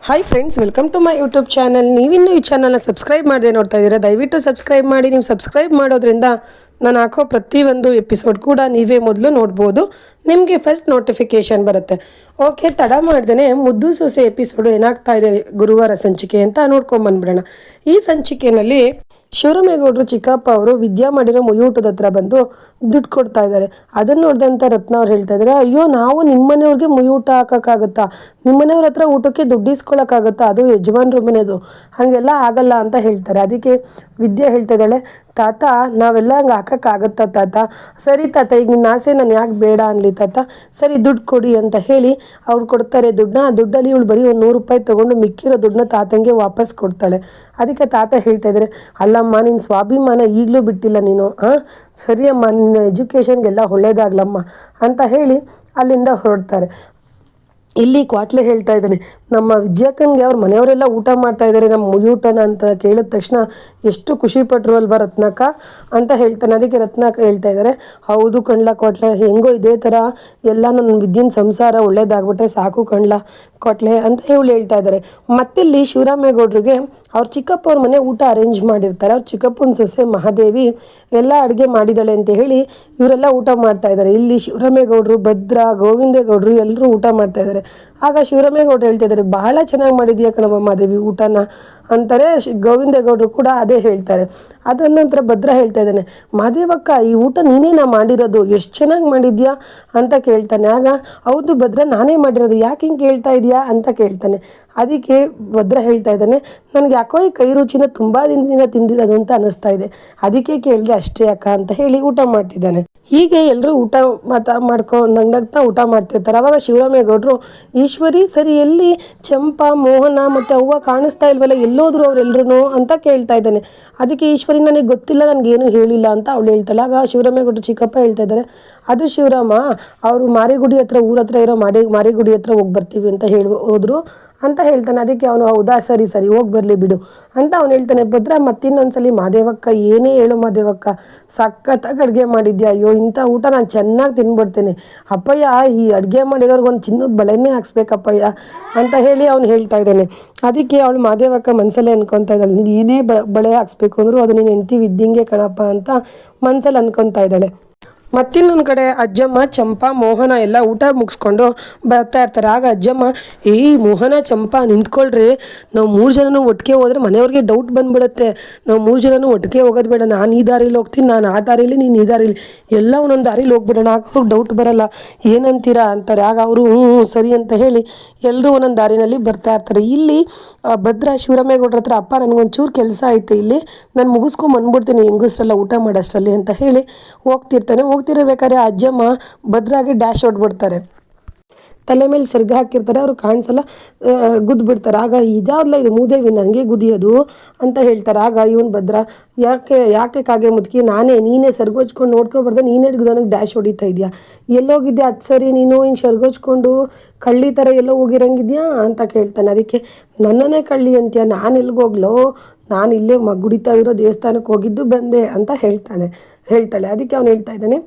Hi friends, welcome to my YouTube channel. ನೀವಿನ್ನೂ ಈ ಚಾನಲ್ನ ಸಬ್ಸ್ಕ್ರೈಬ್ ಮಾಡದೆ ನೋಡ್ತಾ ಇದ್ದೀರಾ, ದಯವಿಟ್ಟು ಸಬ್ಸ್ಕ್ರೈಬ್ ಮಾಡಿ. ನೀವು ಸಬ್ಸ್ಕ್ರೈಬ್ ಮಾಡೋದ್ರಿಂದ ನಾನು ಹಾಕೋ ಪ್ರತಿಯೊಂದು ಎಪಿಸೋಡ್ ಕೂಡ ನೀವೇ ಮೊದಲು ನೋಡ್ಬೋದು, ನಿಮಗೆ ಫಸ್ಟ್ ನೋಟಿಫಿಕೇಷನ್ ಬರುತ್ತೆ. ಓಕೆ, ತಡ ಮಾಡ್ದೇ ಮುದ್ದು ಸೊಸೆ ಎಪಿಸೋಡು ಏನಾಗ್ತಾ ಇದೆ ಗುರುವಾರ ಸಂಚಿಕೆ ಅಂತ ನೋಡ್ಕೊಂಬಂದ್ಬಿಡೋಣ. ಈ ಸಂಚಿಕೆಯಲ್ಲಿ ಶಿವರಾಮೇಗೌಡರು ಚಿಕ್ಕಪ್ಪ ಅವರು ವಿದ್ಯಾ ಮಾಡಿರೋ ಮುಯೂಟದ ಹತ್ರ ಬಂದು ದುಡ್ಡು ಕೊಡ್ತಾ ಇದ್ದಾರೆ. ಅದನ್ನು ನೋಡಿದಂಥ ರತ್ನ ಅವ್ರು ಹೇಳ್ತಾ ಇದ್ದಾರೆ, ಅಯ್ಯೋ ನಾವು ನಿಮ್ಮನೆಯವ್ರಿಗೆ ಮುಯೂಟ ಹಾಕೋಕ್ಕಾಗುತ್ತಾ, ನಿಮ್ಮನೆಯವ್ರ ಹತ್ರ ಊಟಕ್ಕೆ ದುಡ್ಡು ಇಸ್ಕೊಳ್ಳೋಕ್ಕಾಗುತ್ತಾ, ಅದು ಯಜಮಾನ್ರ ಮನೆಯದು, ಹಾಗೆಲ್ಲ ಆಗಲ್ಲ ಅಂತ ಹೇಳ್ತಾರೆ. ಅದಕ್ಕೆ ವಿದ್ಯಾ ಹೇಳ್ತಾ ಇದ್ದಾಳೆ, ತಾತ ನಾವೆಲ್ಲ ಹಂಗೆ ಹಾಕೋಕ್ಕಾಗತ್ತಾ ತಾತ? ಸರಿ ತಾತ, ಈಗ ನಿನ್ನ ಆಸೆ ನಾನು ಯಾಕೆ ಬೇಡ ಅನ್ಲಿ ತಾತ, ಸರಿ ದುಡ್ಡು ಕೊಡಿ ಅಂತ ಹೇಳಿ ಅವ್ರು ಕೊಡ್ತಾರೆ ದುಡ್ಡನ್ನ. ಆ ದುಡ್ಡಲ್ಲಿ ಇವಳು ಬರೀ ಒಂದು 100 ರೂಪಾಯಿ ತೊಗೊಂಡು ಮಿಕ್ಕಿರೋ ದುಡ್ಡನ್ನ ತಾತಂಗೆ ವಾಪಸ್ ಕೊಡ್ತಾಳೆ. ಅದಕ್ಕೆ ತಾತ ಹೇಳ್ತಾ ಇದ್ದಾರೆ, ಅಲ್ಲಮ್ಮ ನಿನ್ನ ಸ್ವಾಭಿಮಾನ ಈಗಲೂ ಬಿಟ್ಟಿಲ್ಲ ನೀನು, ಸರಿಯಮ್ಮ ನಿನ್ನ ಎಜುಕೇಷನ್ಗೆಲ್ಲ ಒಳ್ಳೇದಾಗ್ಲಮ್ಮ ಅಂತ ಹೇಳಿ ಅಲ್ಲಿಂದ ಹೊರಡ್ತಾರೆ. ಇಲ್ಲಿ ಕ್ವಾಟ್ಲೆ ಹೇಳ್ತಾ ಇದ್ದಾನೆ, ನಮ್ಮ ವಿದ್ಯಾಕನ್ಗೆ ಅವ್ರ ಮನೆಯವರೆಲ್ಲ ಊಟ ಮಾಡ್ತಾ ಇದ್ದಾರೆ ನಮ್ಮ ಮುಯೂಟನ ಅಂತ ಕೇಳಿದ ತಕ್ಷಣ ಎಷ್ಟು ಖುಷಿ ಪಟ್ರು ಅಲ್ವಾ ರತ್ನಾಕ ಅಂತ ಹೇಳ್ತಾನೆ. ಅದಕ್ಕೆ ರತ್ನಾಕ ಹೇಳ್ತಾ ಇದ್ದಾರೆ, ಹೌದು ಕಣ್ಲ ಕ್ವಾಟ್ಲೆ, ಹೆಂಗೋ ಇದೇ ಥರ ಎಲ್ಲ ನನ್ನ ವಿದ್ಯೆನ ಸಂಸಾರ ಒಳ್ಳೇದಾಗ್ಬಿಟ್ರೆ ಸಾಕು ಕಣ್ಲ ಕ್ವಾಟ್ಲೆ ಅಂತ ಇವಳು ಹೇಳ್ತಾ ಇದ್ದಾರೆ. ಮತ್ತಿಲ್ಲಿ ಶಿವರಾಮೇಗೌಡರಿಗೆ ಅವ್ರ ಚಿಕ್ಕಪ್ಪ ಅವ್ರ ಮನೆ ಊಟ ಅರೇಂಜ್ ಮಾಡಿರ್ತಾರೆ. ಅವ್ರ ಚಿಕ್ಕಪ್ಪನ ಸೊಸೆ ಮಹಾದೇವಿ ಎಲ್ಲ ಅಡುಗೆ ಮಾಡಿದ್ದಾಳೆ ಅಂತ ಹೇಳಿ ಇವರೆಲ್ಲ ಊಟ ಮಾಡ್ತಾ ಇದ್ದಾರೆ. ಇಲ್ಲಿ ಶಿವರಾಮೇಗೌಡರು, ಭದ್ರ, ಗೋವಿಂದೇಗೌಡರು ಎಲ್ಲರೂ ಊಟ ಮಾಡ್ತಾ ಇದ್ದಾರೆ. ಆಗ ಶಿವರಾಮೇಗೌಡರು ಹೇಳ್ತಾ ಇದ್ದಾರೆ, ಬಹಳ ಚೆನ್ನಾಗಿ ಮಾಡಿದ್ಯಾ ಕಣಮ್ಮ ಮಹಾದೇವಿ ಊಟನ ಅಂತಾರೆ. ಗೋವಿಂದೇಗೌಡರು ಕೂಡ ಅದೇ ಹೇಳ್ತಾರೆ. ಅದಾದ ನಂತರ ಭದ್ರ ಹೇಳ್ತಾ ಇದ್ದಾನೆ, ಮಹಾದೇವಕ್ಕ ಈ ಊಟ ನೀನೇನಾ ಮಾಡಿರೋದು, ಎಷ್ಟು ಚೆನ್ನಾಗಿ ಮಾಡಿದ್ಯಾ ಅಂತ ಕೇಳ್ತಾನೆ. ಆಗ ಹೌದು ಭದ್ರ ನಾನೇ ಮಾಡಿರೋದು, ಯಾಕೆ ಹಿಂಗೆ ಕೇಳ್ತಾ ಇದೆಯಾ ಅಂತ ಕೇಳ್ತಾನೆ. ಅದಕ್ಕೆ ಭದ್ರ ಹೇಳ್ತಾ ಇದ್ದಾನೆ, ನನಗೆ ಯಾಕೋ ಈ ಕೈ ರುಚಿನ ತುಂಬ ದಿನದಿಂದ ತಿಂದಿರೋದು ಅಂತ ಅನ್ನಿಸ್ತಾ ಇದೆ, ಅದಕ್ಕೆ ಕೇಳಿದೆ ಅಷ್ಟೇ ಅಕ್ಕ ಅಂತ ಹೇಳಿ ಊಟ ಮಾಡ್ತಿದ್ದಾನೆ. ಹೀಗೆ ಎಲ್ಲರೂ ಊಟ ನಗ್ನಗ್ತಾ ಊಟ ಮಾಡ್ತಿರ್ತಾರೆ. ಆವಾಗ ಶಿವರಾಮೇಗೌಡರು, ಈಶ್ವರಿ ಸರಿ ಎಲ್ಲಿ ಚಂಪಾ, ಮೋಹನ ಮತ್ತು ಅವ್ವ ಕಾಣಿಸ್ತಾ ಇಲ್ವಲ್ಲ, ಎಲ್ಲೋದ್ರು ಅವರೆಲ್ಲರೂ ಅಂತ ಕೇಳ್ತಾ ಇದ್ದಾನೆ. ಅದಕ್ಕೆ ಈಶ್ವರಿ ನನಗೆ ಗೊತ್ತಿಲ್ಲ, ನನಗೇನು ಹೇಳಿಲ್ಲ ಅಂತ ಅವಳು ಹೇಳ್ತಾಳೆ. ಆಗ ಶಿವರಾಮೇಗೌಡರು ಚಿಕ್ಕಪ್ಪ ಹೇಳ್ತಾ ಇದ್ದಾರೆ, ಅದು ಶಿವರಾಮ ಅವರು ಮಾರಿಗುಡಿ ಹತ್ರ, ಊರ ಹತ್ರ ಇರೋ ಮಾರಿಗುಡಿ ಹತ್ರ ಹೋಗಿ ಬರ್ತೀವಿ ಅಂತ ಹೋದರು ಅಂತ ಹೇಳ್ತಾನೆ. ಅದಕ್ಕೆ ಅವನು ಹೌದಾ ಸರಿ ಸರಿ ಹೋಗಿ ಬರಲಿ ಬಿಡು ಅಂತ ಅವನು ಹೇಳ್ತಾನೆ. ಭದ್ರ ಮತ್ತಿನ್ನೊಂದ್ಸಲಿ ಮಾದೇವಕ್ಕ ಏನೇ ಹೇಳು ಮಾದೇವಕ್ಕ, ಸಖತ್ತಾಗಿ ಅಡುಗೆ ಮಾಡಿದ್ಯಾ, ಅಯ್ಯೋ ಇಂಥ ಊಟ ನಾನು ಚೆನ್ನಾಗಿ ತಿನ್ಬಿಡ್ತೇನೆ ಅಪ್ಪಯ್ಯ, ಈ ಅಡುಗೆ ಮಾಡಿರೋರ್ಗೆ ಒಂದು ಚಿನ್ನದ ಬಳೆನೇ ಹಾಕ್ಸ್ಬೇಕಪ್ಪಯ್ಯ ಅಂತ ಹೇಳಿ ಅವ್ನು ಹೇಳ್ತಾ ಇದ್ದಾನೆ. ಅದಕ್ಕೆ ಅವಳು ಮಾದೇವಕ್ಕ ಮನಸಲ್ಲೇ ಅನ್ಕೊತಾ ಇದ್ದಾಳೆ, ನೀನು ಏನೇ ಬಳೆ ಹಾಕ್ಸ್ಬೇಕು ಅಂದರೂ ಅದು ನೀನು ಹೆಂಡ್ತಿ ವಿದ್ಯಂಗೆ ಕಣಪ್ಪ ಅಂತ ಮನಸಲ್ಲಿ ಅನ್ಕೊತಾ ಇದ್ದಾಳೆ. ಮತ್ತಿನ್ನೊಂದು ಕಡೆ ಅಜ್ಜಮ್ಮ, ಚಂಪಾ, ಮೋಹನ ಎಲ್ಲ ಊಟ ಮುಗಿಸ್ಕೊಂಡು ಬರ್ತಾ ಇರ್ತಾರೆ. ಆಗ ಅಜ್ಜಮ್ಮ, ಮೋಹನ, ಚಂಪಾ ನಿಂತ್ಕೊಳ್ರಿ, ನಾವು 3 ಜನನೂ ಒಟ್ಟಿಗೆ ಹೋದ್ರೆ ಮನೆಯವ್ರಿಗೆ ಡೌಟ್ ಬಂದ್ಬಿಡುತ್ತೆ, ನಾವು 3 ಜನನೂ ಒಟ್ಟಿಗೆ ಹೋಗೋದು ಬೇಡ, ನಾನು ಈ ದಾರಿಲಿ ಹೋಗ್ತೀನಿ, ನಾನು ಆ ದಾರಿಲಿ, ನೀನು ಈ ದಾರಿಲಿ, ಎಲ್ಲ ಒಂದೊಂದು ದಾರಿಲಿ ಹೋಗ್ಬಿಡೋಣ, ಆಗ ಅವ್ರಿಗೆ ಡೌಟ್ ಬರಲ್ಲ, ಏನಂತೀರಾ ಅಂತಾರೆ. ಆಗ ಅವರು ಸರಿ ಅಂತ ಹೇಳಿ ಎಲ್ಲರೂ ಒಂದೊಂದು ದಾರಿನಲ್ಲಿ ಬರ್ತಾ ಇರ್ತಾರೆ. ಇಲ್ಲಿ ಭದ್ರ ಶಿವರಾಮೇಗೌಡರ ಹತ್ರ, ಅಪ್ಪ ನನಗೊಂಚೂರು ಕೆಲಸ ಐತೆ, ಇಲ್ಲಿ ನಾನು ಮುಗಿಸ್ಕೊಂಬಂದ್ಬಿಡ್ತೀನಿ ಹೆಂಗಸ್ರೆಲ್ಲ ಊಟ ಮಾಡೋಷ್ಟರಲ್ಲಿ ಅಂತ ಹೇಳಿ ಹೋಗ್ತಿರ್ಬೇಕಾದ್ರೆ ಅಜ್ಜಮ್ಮ ಭದ್ರಾಗಿ ಡ್ಯಾಶ್ ಹೊಡ್ಬಿಡ್ತಾರೆ. ತಲೆ ಮೇಲೆ ಸೆರ್ಗ ಹಾಕಿರ್ತಾರೆ, ಅವರು ಕಾಣಿಸಲ್ಲ, ಗುದ್ದುಬಿಡ್ತಾರೆ. ಆಗ ಇದಾದ್ಲ ಇದು ಮೂದೇವಿ ನನಗೆ ಗುದಿಯೋದು ಅಂತ ಹೇಳ್ತಾರೆ. ಆಗ ಇವನು ಭದ್ರ, ಯಾಕೆ ಕಾಗೆ ಮುದುಕಿ, ನೀನೇ ಸೆರ್ಗೋಚ್ಕೊಂಡು ನೋಡ್ಕೊಬಾರ್ದೆ, ನೀನೇ ನನಗೆ ಡ್ಯಾಶ್ ಹೊಡಿತಾ ಇದೆಯಾ, ಎಲ್ಲೋಗಿದ್ಯಾ ಅದು ಸರಿ, ನೀನು ಹಿಂಗೆ ಸೆರ್ಗೋಚ್ಕೊಂಡು ಕಳ್ಳಿ ಥರ ಎಲ್ಲೋ ಹೋಗಿರಂಗಿದ್ಯಾ ಅಂತ ಕೇಳ್ತಾನೆ. ಅದಕ್ಕೆ ನನ್ನನ್ನೇ ಕಳ್ಳಿ ಅಂತೀಯ, ನಾನು ಎಲ್ಗೋಗ್ಲೋ, ನಾನು ಇಲ್ಲೇ ಗುಡಿತಾ ಇರೋ ದೇವಸ್ಥಾನಕ್ಕೆ ಹೋಗಿದ್ದು ಬಂದೆ ಅಂತ ಹೇಳ್ತಾಳೆ. ಅದಕ್ಕೆ ಅವ್ನು ಹೇಳ್ತಾ ಇದ್ದಾನೆ,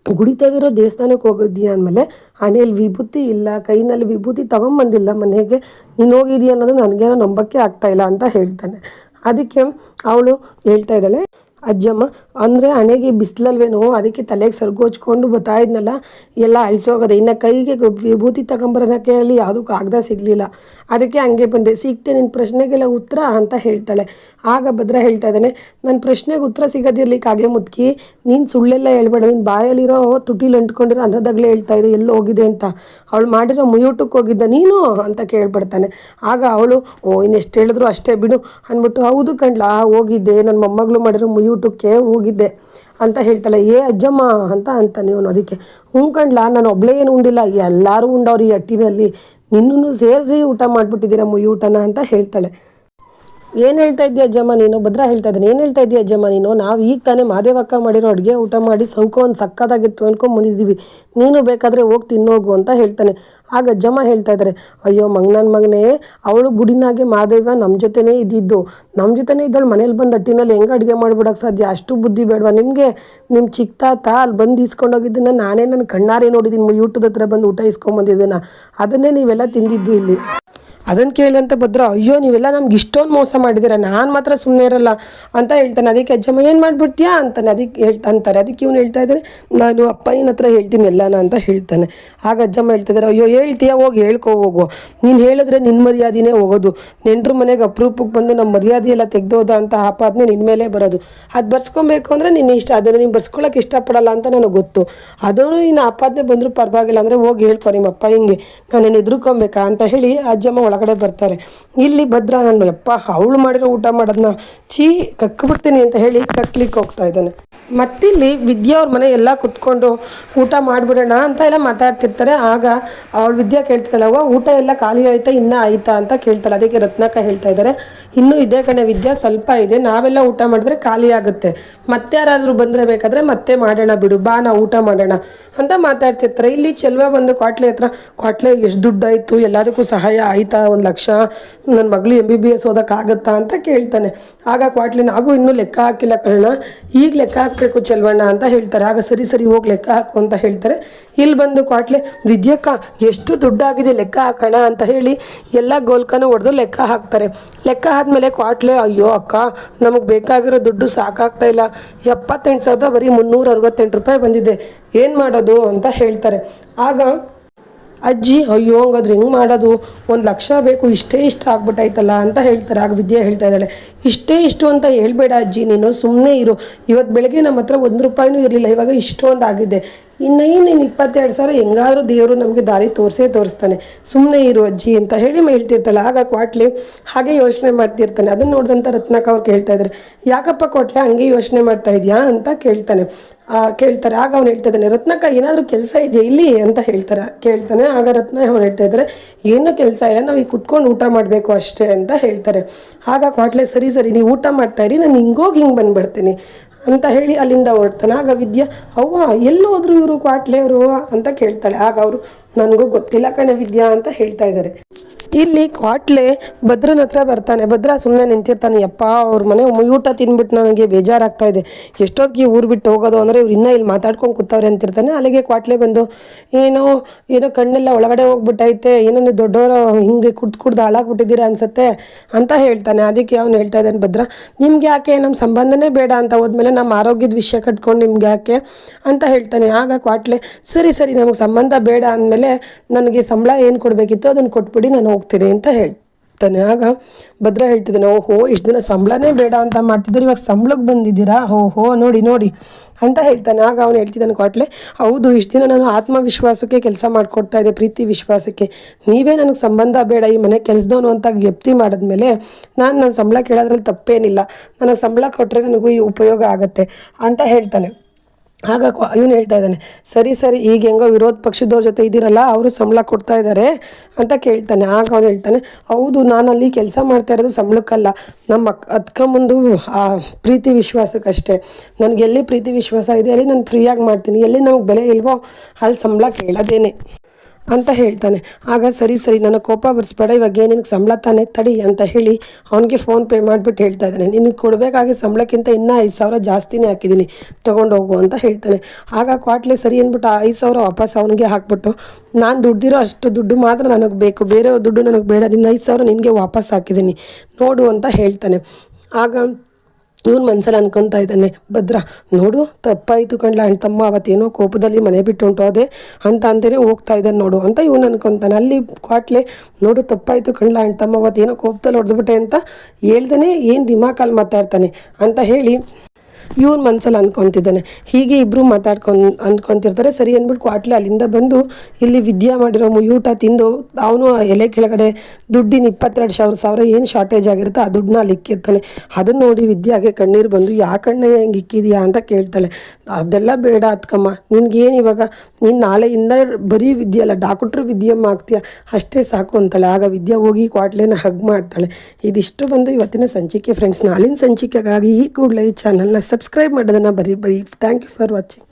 ಗುಡಿತಾಗಿರೋ ದೇವಸ್ಥಾನಕ್ಕೆ ಹೋಗಿದ್ದೀಯ ಅಂದಮೇಲೆ ಹಣೆಯಲ್ಲಿ ವಿಭೂತಿ ಇಲ್ಲ, ಕೈನಲ್ಲಿ ವಿಭೂತಿ ತೊಗೊಂಬಂದಿಲ್ಲ ಮನೆಗೆ, ನೀನು ಹೋಗಿದ್ದೀಯ ಅನ್ನೋದು ನನಗೇನೋ ನಂಬಕ್ಕೆ ಆಗ್ತಾಯಿಲ್ಲ ಅಂತ ಹೇಳ್ತಾನೆ. ಅದಕ್ಕೆ ಅವಳು ಹೇಳ್ತಾ ಇದ್ದಾಳೆ, ಅಜ್ಜಮ್ಮ ಅಂದರೆ ಹಣೆಗೆ ಬಿಸಿಲಲ್ವೇನೋ, ಅದಕ್ಕೆ ತಲೆಗೆ ಸೆರ್ಗೋಚ್ಕೊಂಡು ಬರ್ತಾ ಇದ್ನಲ್ಲ, ಎಲ್ಲ ಅಳಿಸೋಗದೆ, ಇನ್ನು ಕೈಗೆ ವಿಭೂತಿ ತಗೊಂಬರೋಕ್ಕೆ ಅಲ್ಲಿ ಯಾವುದಕ್ಕೂ ಆಗದ ಸಿಗಲಿಲ್ಲ, ಅದಕ್ಕೆ ಹಂಗೆ ಬಂದೆ, ಸಿಗ್ತೆ ನಿನ್ನ ಪ್ರಶ್ನೆಗೆಲ್ಲ ಉತ್ತರ ಅಂತ ಹೇಳ್ತಾಳೆ. ಆಗ ಭದ್ರ ಹೇಳ್ತಾ ಇದ್ದಾನೆ, ನನ್ನ ಪ್ರಶ್ನೆಗೆ ಉತ್ತರ ಸಿಗೋದಿರ್ಲಿಕ್ಕೆ ಹಾಗೆ ಮುದುಕಿ, ನೀನು ಸುಳ್ಳೆಲ್ಲ ಹೇಳ್ಬೇಡ, ನಿನ್ನ ಬಾಯಲ್ಲಿರೋ ತುಟಿಲಿ ಅಂಟ್ಕೊಂಡಿರೋ ಅನ್ನದಾಗಲೇ ಹೇಳ್ತಾ ಇದೆ ಎಲ್ಲಿ ಹೋಗಿದೆ ಅಂತ, ಅವಳು ಮಾಡಿರೋ ಮುಯೂಟಕ್ಕೆ ಹೋಗಿದ್ದ ನೀನು ಅಂತ ಕೇಳ್ಬಿಡ್ತಾನೆ. ಆಗ ಅವಳು ಇನ್ನೆಷ್ಟು ಹೇಳಿದ್ರು ಅಷ್ಟೇ ಬಿಡು ಅಂದ್ಬಿಟ್ಟು, ಹೌದು ಕಣ್ಲಾ ಹೋಗಿದ್ದೆ, ನನ್ನ ಮೊಮ್ಮಗಳು ಮಾಡಿರೋ ಮುಯೂಟಕ್ಕೆ ಹೋಗಿದ್ದೆ ಅಂತ ಹೇಳ್ತಾಳೆ. ಅಜ್ಜಮ್ಮ ಅಂತಾನೆ ಇವನು. ಅದಕ್ಕೆ ಕಣ್ಲಾ, ನಾನು ಒಬ್ಬಳೇ ಏನು ಉಂಡಿಲ್ಲ, ಎಲ್ಲರೂ ಉಂಡವ್ರು ಈ ಅಟ್ಟಿನಲ್ಲಿ, ನಿನ್ನೂ ಸೇರಿಸಿ ಊಟ ಮಾಡಿಬಿಟ್ಟಿದ್ದೀರ ಮುಯೂಟನ ಅಂತ ಹೇಳ್ತಾಳೆ. ಏನು ಹೇಳ್ತಾ ಇದ್ದೀಯ ಅಜ್ಜಮ್ಮ ನೀನು? ಭದ್ರ ಹೇಳ್ತಾ ಇದ್ದಾನೆ, ಏನು ಹೇಳ್ತಾ ಇದ್ದೀಯ ಅಜ್ಜಮ್ಮ ನೀನು? ನಾವು ಈಗ ತಾನೇ ಮಾದೇವಕ್ಕ ಮಾಡಿರೋ ಅಡುಗೆ ಊಟ ಮಾಡಿ ಒಂದು ಸಕ್ಕದಾಗಿತ್ತು ಅಂದ್ಕೊಂಡು ಬಂದಿದ್ದೀವಿ, ನೀನು ಬೇಕಾದರೆ ಹೋಗಿ ತಿನ್ನೋಗು ಅಂತ ಹೇಳ್ತಾನೆ. ಆಗ ಅಜ್ಜಮ್ಮ ಹೇಳ್ತಾ ಇದ್ದಾರೆ, ಅಯ್ಯೋ ನನ್ನ ಮಗನೇ, ಅವಳು ಗುಡಿನಾಗೆ ಮಾದೇವ ನಮ್ಮ ಜೊತೆನೇ ಇದ್ದಿದ್ದು, ನಮ್ಮ ಜೊತೆನೇ ಇದ್ದವಳು ಮನೇಲಿ ಬಂದು ಅಟ್ಟಿನಲ್ಲಿ ಹೆಂಗೆ ಅಡುಗೆ ಮಾಡಿಬಿಡೋಕ್ಕೆ ಸಾಧ್ಯ, ಅಷ್ಟು ಬುದ್ಧಿ ಬೇಡವಾ ನಿಮಗೆ? ನಿಮ್ಮ ಚಿಕ್ಕ ತಾತ ಅಲ್ಲಿ ಬಂದು ಇಸ್ಕೊಂಡೋಗಿದ್ದನ್ನು ನಾನೇ ನನ್ನ ಕಣ್ಣಾರೆ ನೋಡಿದ್ದೀನಿ, ಯೂಟ್ಯೂಬ್ ಹತ್ರ ಬಂದು ಊಟ ಇಸ್ಕೊಂಬಂದಿದ್ದನ್ನು, ಅದನ್ನೇ ನೀವೆಲ್ಲ ತಿಂದಿದ್ದು ಇಲ್ಲಿ. ಅದನ್ನು ಕೇಳಿದಂತ ಭದ್ರ ಅಯ್ಯೋ ನೀವೆಲ್ಲ ನಮ್ಗೆ ಇಷ್ಟೊಂದು ಮೋಸ ಮಾಡಿದ್ದೀರ, ನಾನು ಮಾತ್ರ ಸುಮ್ಮನೆ ಇರಲ್ಲ ಅಂತ ಹೇಳ್ತಾನೆ. ಅದಕ್ಕೆ ಅಜ್ಜಮ್ಮ ಏನು ಮಾಡಿಬಿಡ್ತೀಯಾ ಅಂತಾನೆ. ಅಂತಾರೆ. ಅದಕ್ಕೆ ಇವನು ಹೇಳ್ತಾ ಇದ್ದಾರೆ ನಾನು ಅಪ್ಪಯ್ಯನ ಹತ್ರ ಹೇಳ್ತೀನಿ ಎಲ್ಲನ ಅಂತ ಹೇಳ್ತಾನೆ. ಆಗ ಅಜ್ಜಮ್ಮ ಹೇಳ್ತಿದ್ದಾರೆ ಅಯ್ಯೋ ಹೇಳ್ತೀಯಾ, ಹೋಗಿ ಹೇಳ್ಕೊ ಹೋಗು, ನೀನು ಹೇಳಿದ್ರೆ ನಿನ್ನ ಮರ್ಯಾದೆನೇ ಹೋಗೋದು, ನೆಂಟ್ರ ಮನೆಗೆ ಅಪರೂಪಕ್ಕೆ ಬಂದು ನಮ್ಮ ಮರ್ಯಾದೆ ಎಲ್ಲ ತೆಗೆದೋದ ಅಂತ ಆಪಾದನೆ ನಿನ್ನ ಮೇಲೆ ಬರೋದು. ಅದು ಬರ್ಸ್ಕೊಬೇಕು ಅಂದರೆ ನಿನ್ನ ಇಷ್ಟ, ಅದನ್ನು ನೀನು ಬರ್ಸ್ಕೊಳಕ್ಕೆ ಇಷ್ಟಪಡಲ್ಲ ಅಂತ ನನಗೆ ಗೊತ್ತು, ಅದನ್ನು ನೀನು ಆಪಾದನೆ ಬಂದರೂ ಪರವಾಗಿಲ್ಲ ಅಂದರೆ ಹೋಗಿ ಹೇಳ್ಕೊ ನಿಮ್ಮ ಅಪ್ಪ ಹಿಂಗೆ ನಾನು ಎದುರ್ಕೊಬೇಕಾ ಅಂತ ಹೇಳಿ ಅಜ್ಜಮ್ಮ ಒಳಗಡೆ ಬರ್ತಾರೆ. ಇಲ್ಲಿ ಭದ್ರ ನಾನು ಯಪ್ಪ ಅವಳು ಮಾಡಿರೋ ಊಟ ಮಾಡೋದನ್ನ ಕಕ್ಬಿಡ್ತೀನಿ ಅಂತ ಹೇಳಿ ಕಕ್ಲಿಕ್ಕೆ ಹೋಗ್ತಾ ಇದ್ದಾನೆ. ಮತ್ತಿಲ್ಲಿ ವಿದ್ಯಾ ಅವ್ರ ಮನೆ ಎಲ್ಲ ಕುತ್ಕೊಂಡು ಊಟ ಮಾಡಿಬಿಡೋಣ ಅಂತ ಎಲ್ಲ ಮಾತಾಡ್ತಿರ್ತಾರೆ. ಆಗ ಅವಳು ವಿದ್ಯಾ ಕೇಳ್ತಾಳೆ ಅವ್ವ ಊಟ ಎಲ್ಲ ಖಾಲಿ ಆಯ್ತಾ ಇನ್ನೂ ಆಯ್ತಾ ಅಂತ ಕೇಳ್ತಾಳೆ. ಅದಕ್ಕೆ ರತ್ನಾಕ ಹೇಳ್ತಾ ಇದ್ದಾರೆ ಇನ್ನೂ ಇದೇ ಕಣೆ ವಿದ್ಯಾ, ಸ್ವಲ್ಪ ಇದೆ, ನಾವೆಲ್ಲ ಊಟ ಮಾಡಿದ್ರೆ ಖಾಲಿ ಆಗುತ್ತೆ, ಮತ್ತೆ ಯಾರಾದರೂ ಬಂದರೆ ಬೇಕಾದರೆ ಮತ್ತೆ ಮಾಡೋಣ ಬಿಡು, ಬಾ ನಾವು ಊಟ ಮಾಡೋಣ ಅಂತ ಮಾತಾಡ್ತಿರ್ತಾರೆ. ಇಲ್ಲಿ ಚೆಲ್ವ ಬಂದು ಕ್ವಾಟ್ಲೆ ಹತ್ರ ಕ್ವಾಟ್ಲೆ ಎಷ್ಟು ದುಡ್ಡಾಯಿತು, ಎಲ್ಲದಕ್ಕೂ ಸಹಾಯ ಆಯಿತಾ, 1 ಲಕ್ಷ ನನ್ನ ಮಗಳು MBBS ಓದೋಕ್ಕಾಗತ್ತಾ ಅಂತ ಕೇಳ್ತಾನೆ. ಆಗ ಕ್ವಾಟ್ಲೆ ನಾವು ಇನ್ನೂ ಲೆಕ್ಕ ಹಾಕಿಲ್ಲ ಕಣ, ಈಗ ಲೆಕ್ಕ ಹಾಕಬೇಕು ಚೆಲ್ವಣ್ಣ ಅಂತ ಹೇಳ್ತಾರೆ. ಆಗ ಸರಿ ಹೋಗಿ ಲೆಕ್ಕ ಹಾಕು ಅಂತ ಹೇಳ್ತಾರೆ. ಇಲ್ಲಿ ಬಂದು ಕ್ವಾಟ್ಲೆ ವಿದ್ಯಕ್ಕ ಎಷ್ಟು ದುಡ್ಡಾಗಿದೆ ಲೆಕ್ಕ ಹಾಕೋಣ ಅಂತ ಹೇಳಿ ಎಲ್ಲ ಗೋಲ್ಕನ ಹೊಡೆದು ಲೆಕ್ಕ ಹಾಕ್ತಾರೆ. ಲೆಕ್ಕ ಆದಮೇಲೆ ಕ್ವಾಟ್ಲೆ ಅಯ್ಯೋ ಅಕ್ಕ ನಮಗೆ ಬೇಕಾಗಿರೋ ದುಡ್ಡು ಸಾಕಾಗ್ತಾ ಇಲ್ಲ, 78,000 ಬರೀ 368 ರೂಪಾಯಿ ಬಂದಿದೆ, ಏನು ಮಾಡೋದು ಅಂತ ಹೇಳ್ತಾರೆ. ಆಗ ಅಜ್ಜಿ ಅಯ್ಯೋ ಹಂಗಾದ್ರೆ ಹೆಂಗೆ ಮಾಡೋದು, 1 ಲಕ್ಷ ಬೇಕು, ಇಷ್ಟ ಆಗ್ಬಿಟ್ಟಾಯ್ತಲ್ಲ ಅಂತ ಹೇಳ್ತಾರೆ. ಆಗ ವಿದ್ಯಾ ಹೇಳ್ತಾ ಇದ್ದಾಳೆ ಇಷ್ಟು ಅಂತ ಹೇಳ್ಬೇಡ ಅಜ್ಜಿ, ನೀನು ಸುಮ್ಮನೆ ಇರು, ಇವತ್ತು ಬೆಳಗ್ಗೆ ನಮ್ಮ ಹತ್ರ 1 ರೂಪಾಯಿನೂ ಇರಲಿಲ್ಲ, ಇವಾಗ ಇಷ್ಟೊಂದು ಆಗಿದೆ, ನೀನು 22,000 ಹೆಂಗಾದ್ರೂ ದೇವರು ನಮಗೆ ದಾರಿ ತೋರಿಸ್ತಾನೆ, ಸುಮ್ಮನೆ ಇರು ಅಜ್ಜಿ ಅಂತ ಹೇಳಿ ಹೇಳ್ತಿರ್ತಾಳೆ. ಆಗ ಕ್ವಾಟ್ಲೆ ಹಾಗೆ ಯೋಚನೆ ಮಾಡ್ತಿರ್ತಾನೆ. ಅದನ್ನು ನೋಡಿದಂಥ ರತ್ನಾಕ ಅವ್ರು ಕೇಳ್ತಾ ಇದ್ದಾರೆ ಯಾಕಪ್ಪ ಕ್ವಾಟ್ಲೆ ಹಂಗೆ ಯೋಚನೆ ಮಾಡ್ತಾ ಇದೆಯಾ ಅಂತ ಕೇಳ್ತಾರೆ. ಆಗ ಅವ್ನು ಹೇಳ್ತಾ ಇದ್ದಾನೆ ರತ್ನಾಕ ಏನಾದರೂ ಕೆಲಸ ಇದೆಯಾ ಇಲ್ಲಿ ಅಂತ ಕೇಳ್ತಾನೆ. ಆಗ ರತ್ನ ಅವ್ರು ಹೇಳ್ತಾ ಇದ್ದಾರೆ ಏನೂ ಕೆಲಸ ಇಲ್ಲ, ನಾವು ಈಗ ಕುತ್ಕೊಂಡು ಊಟ ಮಾಡಬೇಕು ಅಷ್ಟೇ ಅಂತ ಹೇಳ್ತಾರೆ. ಆಗ ಕ್ವಾಟ್ಲೆ ಸರಿ ನೀವು ಊಟ ಮಾಡ್ತಾ ಇರಿ, ನಾನು ಹಿಂಗೆ ಬಂದುಬಿಡ್ತೀನಿ ಅಂತ ಹೇಳಿ ಅಲ್ಲಿಂದ ಹೊರಡ್ತಾನೆ. ಆಗ ವಿದ್ಯಾ ಅವ್ವ ಎಲ್ಲೋದ್ರು ಇವರು ಕ್ವಾಟ್ಲೆ ಅವರು ಅಂತ ಕೇಳ್ತಾಳೆ. ಆಗ ಅವರು ನನಗೂ ಗೊತ್ತಿಲ್ಲ ಕಣೆ ವಿದ್ಯಾ ಅಂತ ಹೇಳ್ತಾ ಇದ್ದಾರೆ. ಇಲ್ಲಿ ಕ್ವಾಟ್ಲೆ ಭದ್ರನ ಹತ್ರ ಬರ್ತಾನೆ. ಭದ್ರ ಸುಮ್ಮನೆ ನಿಂತಿರ್ತಾನೆ. ಯಪ್ಪ ಅವ್ರ ಮನೆ ಊಟ ತಿಂದ್ಬಿಟ್ಟು ನನಗೆ ಬೇಜಾರಾಗ್ತಾ ಇದೆ, ಎಷ್ಟೊತ್ತಿಗೆ ಊರು ಬಿಟ್ಟು ಹೋಗೋದು ಅಂದರೆ ಇವ್ರು ಇನ್ನೂ ಇಲ್ಲಿ ಮಾತಾಡ್ಕೊಂಡು ಕೂತವ್ರೆ ಅಂತಿರ್ತಾನೆ. ಅಲ್ಲಿಗೆ ಕ್ವಾಟ್ಲೆ ಬಂದು ಏನೋ ಕಣ್ಣೆಲ್ಲ ಒಳಗಡೆ ಹೋಗ್ಬಿಟ್ಟೈತೆ, ಏನೊಂದು ದೊಡ್ಡವರು ಹಿಂಗೆ ಕುಡ್ದು ಹಾಳಾಗ್ಬಿಟ್ಟಿದ್ದೀರಾ ಅನ್ಸುತ್ತೆ ಅಂತ ಹೇಳ್ತಾನೆ. ಅದಕ್ಕೆ ಅವ್ನು ಹೇಳ್ತಾ ಇದ್ದಾನೆ ಭದ್ರ ನಿಮ್ಗೆ ಯಾಕೆ, ನಮ್ಮ ಸಂಬಂಧನೇ ಬೇಡ ಅಂತ ಹೋದ್ಮೇಲೆ ನಮ್ಮ ಆರೋಗ್ಯದ ವಿಷಯ ಕಟ್ಕೊಂಡು ನಿಮ್ಗೆ ಯಾಕೆ ಅಂತ ಹೇಳ್ತಾನೆ. ಆಗ ಕ್ವಾಟ್ಲೆ ಸರಿ ನಮಗೆ ಸಂಬಂಧ ಬೇಡ ಅಂದಮೇಲೆ ನನಗೆ ಸಂಬಳ ಏನು ಕೊಡಬೇಕಿತ್ತು ಅದನ್ನು ಕೊಟ್ಬಿಡಿ, ನಾನು ಹೋಗ್ತೀನಿ ಅಂತ ಹೇಳ್ತಾನೆ. ಆಗ ಭದ್ರ ಹೇಳ್ತಿದ್ದಾನೆ ಓಹೋ ಇಷ್ಟು ದಿನ ಸಂಬಳನೇ ಬೇಡ ಅಂತ ಮಾಡ್ತಿದ್ರು, ಇವಾಗ ಸಂಬಳಕ್ಕೆ ಬಂದಿದ್ದೀರಾ, ಓಹೋ ನೋಡಿ ಅಂತ ಹೇಳ್ತಾನೆ. ಆಗ ಅವನು ಹೇಳ್ತಿದ್ದಾನೆ ಕ್ವಾಟ್ಲೆ ಹೌದು ಇಷ್ಟು ದಿನ ನಾನು ಆತ್ಮವಿಶ್ವಾಸಕ್ಕೆ ಕೆಲಸ ಮಾಡಿಕೊಡ್ತಾ ಇದ್ದೆ, ಪ್ರೀತಿ ವಿಶ್ವಾಸಕ್ಕೆ, ನೀವೇ ನನಗೆ ಸಂಬಂಧ ಬೇಡ ಈ ಮನೆ ಕೆಲಸದವನು ಅಂತ ಗೆಪ್ತಿ ಮಾಡಿದ್ಮೇಲೆ ನನ್ನ ಸಂಬಳ ಕೇಳೋದ್ರಲ್ಲಿ ತಪ್ಪೇನಿಲ್ಲ, ನನಗೆ ಸಂಬಳ ಕೊಟ್ಟರೆ ನನಗೂ ಈ ಉಪಯೋಗ ಆಗುತ್ತೆ ಅಂತ ಹೇಳ್ತಾನೆ. ಆಗ ಇವನು ಹೇಳ್ತಾ ಇದ್ದಾನೆ ಸರಿ ಈಗ ಹೆಂಗೋ ವಿರೋಧ ಪಕ್ಷದವ್ರ ಜೊತೆ ಇದ್ದೀರಲ್ಲ ಅವರು ಸಂಬಳ ಕೊಡ್ತಾ ಇದ್ದಾರೆ ಅಂತ ಕೇಳ್ತಾನೆ. ಆಗ ಅವನು ಹೇಳ್ತಾನೆ ಹೌದು ನಾನಲ್ಲಿ ಕೆಲಸ ಮಾಡ್ತಾ ಇರೋದು ಸಂಬಳಕ್ಕಲ್ಲ, ನಮ್ಮ ಮುಂದು ಆ ಪ್ರೀತಿ ವಿಶ್ವಾಸಕ್ಕಷ್ಟೇ, ನನಗೆ ಎಲ್ಲಿ ಪ್ರೀತಿ ವಿಶ್ವಾಸ ಇದೆ ಅಲ್ಲಿ ನಾನು ಫ್ರೀಯಾಗಿ ಮಾಡ್ತೀನಿ, ಎಲ್ಲಿ ನಮಗೆ ಬೆಲೆ ಇಲ್ವೋ ಅಲ್ಲಿ ಸಂಬಳ ಕೇಳೋದೇನೆ ಅಂತ ಹೇಳ್ತಾನೆ. ಆಗ ಸರಿ ನನಗೆ ಕೋಪ ಬರ್ಸ್ಬೇಡ, ಇವಾಗ ನಿನಗೆ ಸಂಬಳ ತಾನೇ ತಡಿ ಅಂತ ಹೇಳಿ ಅವನಿಗೆ ಫೋನ್ ಪೇ ಮಾಡಿಬಿಟ್ಟು ಹೇಳ್ತಾ ಇದ್ದಾನೆ ನಿನಗೆ ಕೊಡಬೇಕಾಗಿ ಸಂಬಳಕ್ಕಿಂತ ಇನ್ನೂ 5,000 ಜಾಸ್ತಿನೇ ಹಾಕಿದ್ದೀನಿ ತೊಗೊಂಡೋಗು ಅಂತ ಹೇಳ್ತಾನೆ. ಆಗ ಕ್ವಾಟ್ಲೆ ಸರಿ ಅಂದ್ಬಿಟ್ಟು 5,000 ವಾಪಸ್ ಅವನಿಗೆ ಹಾಕ್ಬಿಟ್ಟು ನಾನು ದುಡ್ಡಿರೋ ಅಷ್ಟು ದುಡ್ಡು ಮಾತ್ರ ನನಗೆ ಬೇಕು, ಬೇರೆ ದುಡ್ಡು ನನಗೆ ಬೇಡ, ನಿನ್ನ 5,000 ನಿನಗೆ ವಾಪಸ್ ಹಾಕಿದ್ದೀನಿ ನೋಡು ಅಂತ ಹೇಳ್ತಾನೆ. ಆಗ ಇವನು ಮನಸ್ಸಲ್ಲಿ ಅನ್ಕೊತಾ ಇದ್ದಾನೆ ಭದ್ರ ನೋಡು ತಪ್ಪಾಯಿತು ಕಣ್ಲ ಅಣ್ಣ ತಮ್ಮ ಅವತ್ತೇನೋ ಕೋಪದಲ್ಲಿ ಮನೆ ಬಿಟ್ಟು ಹೊಂಟೋದೆ ಅಂತಲೇ ಹೋಗ್ತಾ ಇದ್ದಾನೆ ನೋಡು ಅಂತ ಇವನು ಅನ್ಕೊತಾನೆ. ಅಲ್ಲಿ ಕ್ವಾಟ್ಲೆ ನೋಡು ತಪ್ಪಾಯಿತು ಕಣ್ಲ ಅಣ್ಣ ತಮ್ಮ ಅವತ್ತೇನೋ ಕೋಪದಲ್ಲಿ ಹೊಡೆದ್ಬಿಟ್ಟೆ ಅಂತ ಹೇಳ್ದೇ ಏನು ದಿಮಾಕಲ್ಲಿ ಮಾತಾಡ್ತಾನೆ ಅಂತ ಹೇಳಿ ಇವ್ನ ಮನಸ್ಸಲ್ಲಿ ಅನ್ಕೊತಿದ್ದಾನೆ. ಹೀಗೆ ಇಬ್ಬರು ಅಂದ್ಕೊತಿರ್ತಾರೆ. ಸರಿ ಅಂದ್ಬಿಟ್ಟು ಕ್ವಾಟ್ಲೆ ಅಲ್ಲಿಂದ ಬಂದು ಇಲ್ಲಿ ವಿದ್ಯಾ ಮಾಡಿರೋ ಊಟ ತಿಂದು ಅವನು ಎಲೆ ಕೆಳಗಡೆ ದುಡ್ಡಿನ 22,000 ಏನು ಶಾರ್ಟೇಜ್ ಆಗಿರುತ್ತೆ ಆ ದುಡ್ಡನ್ನ ಅಲ್ಲಿ ಇಕ್ಕಿರ್ತಾನೆ. ಅದನ್ನು ನೋಡಿ ವಿದ್ಯಾಗೆ ಕಣ್ಣೀರು ಬಂದು ಯಾಕಣ್ಣ ಹೆಂಗೆ ಇಕ್ಕಿದೆಯಾ ಅಂತ ಕೇಳ್ತಾಳೆ. ಅದೆಲ್ಲ ಬೇಡ ಅತ್ಕಮ್ಮ, ನಿನ್ಗೇನು ಇವಾಗ ನೀನು ನಾಳೆಯಿಂದ ಬರೀ ವಿದ್ಯೆ ಅಲ್ಲ ಡಾಕ್ಟ್ರು ವಿದ್ಯಮ್ಮ ಆಗ್ತೀಯ ಅಷ್ಟೇ ಸಾಕು ಅಂತಾಳೆ. ಆಗ ವಿದ್ಯಾ ಹೋಗಿ ಕ್ವಾಟ್ಲೆನ ಹಗ್ ಮಾಡ್ತಾಳೆ. ಇದಿಷ್ಟು ಬಂದು ಇವತ್ತಿನ ಸಂಚಿಕೆ ಫ್ರೆಂಡ್ಸ್. ನಾಳಿನ ಸಂಚಿಕೆಗಾಗಿ ಈ ಕೂಡಲೇ ಈ ಚಾನಲ್ನ ಸಬ್ಸ್ಕ್ರೈಬ್ ಮಾಡೋದನ್ನು ಬರೀ ಥ್ಯಾಂಕ್ ಯು ಫಾರ್ ವಾಚಿಂಗ್.